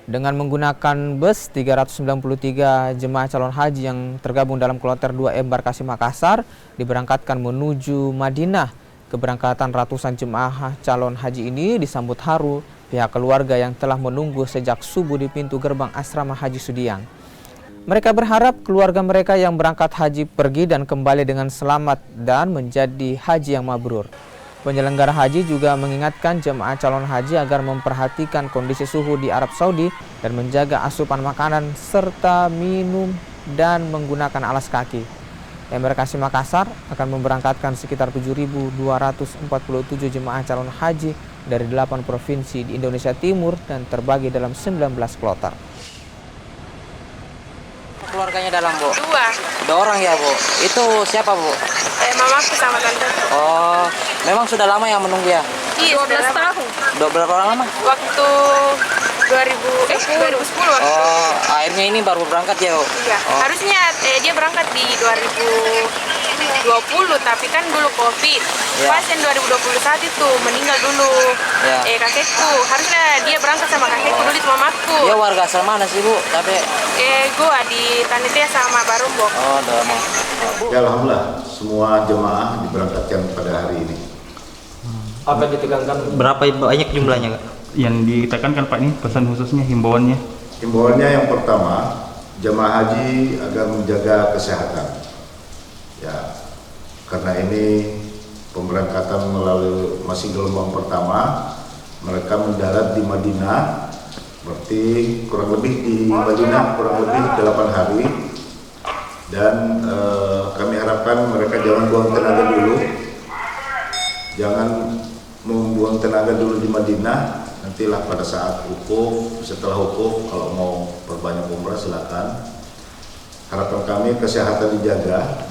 Dengan menggunakan bus, 393 jemaah calon haji yang tergabung dalam kloter 2 embarkasi Makassar diberangkatkan menuju Madinah. Keberangkatan ratusan jemaah calon haji ini disambut haru pihak keluarga yang telah menunggu sejak subuh di pintu gerbang asrama Haji Sudiang. Mereka berharap keluarga mereka yang berangkat haji pergi dan kembali dengan selamat dan menjadi haji yang mabrur. Penyelenggara haji juga mengingatkan jemaah calon haji agar memperhatikan kondisi suhu di Arab Saudi dan menjaga asupan makanan serta minum dan menggunakan alas kaki. Embarkasi Makassar akan memberangkatkan sekitar 7.247 jemaah calon haji dari 8 provinsi di Indonesia Timur dan terbagi dalam 19 kloter. Keluarganya dalam, Bu? Dua orang ya, Bu? Itu siapa, Bu? mamaku sama tante. Oh, memang sudah lama yang menunggu ya? Iya, 12 tahun. Berapa orang lama? Waktu 2010 waktu. Oh, akhirnya ini baru berangkat ya, Bu? Iya. Oh. Harusnya dia berangkat di 2020, tapi kan dulu Covid. Ya. Pas yang 2021 itu meninggal dulu. Ya. Kakekku. Harusnya dia berangkat sama kakekku dulu itu mamaku. Dia warga asal mana sih, Bu? Tapi Gua di Tanitea sama Barumbok. oh, dalam. Ya, alhamdulillah semua jemaah diberangkatkan pada hari ini. Apa yang ditekankan? Berapa banyak jumlahnya, Kak? Yang ditekankan Pak ini pesan khususnya himbauannya? Himbauannya yang pertama, jemaah haji agar menjaga kesehatan. Ya, karena ini pemberangkatan melalui masih gelombang pertama, mereka mendarat di Madinah, berarti kurang lebih di Madinah kurang lebih 8 hari. Dan kami harapkan mereka jangan buang tenaga dulu, jangan membuang tenaga dulu di Madinah. Nantilah pada saat wukuf, setelah wukuf kalau mau perbanyak umrah silakan. Harapan kami kesehatan dijaga,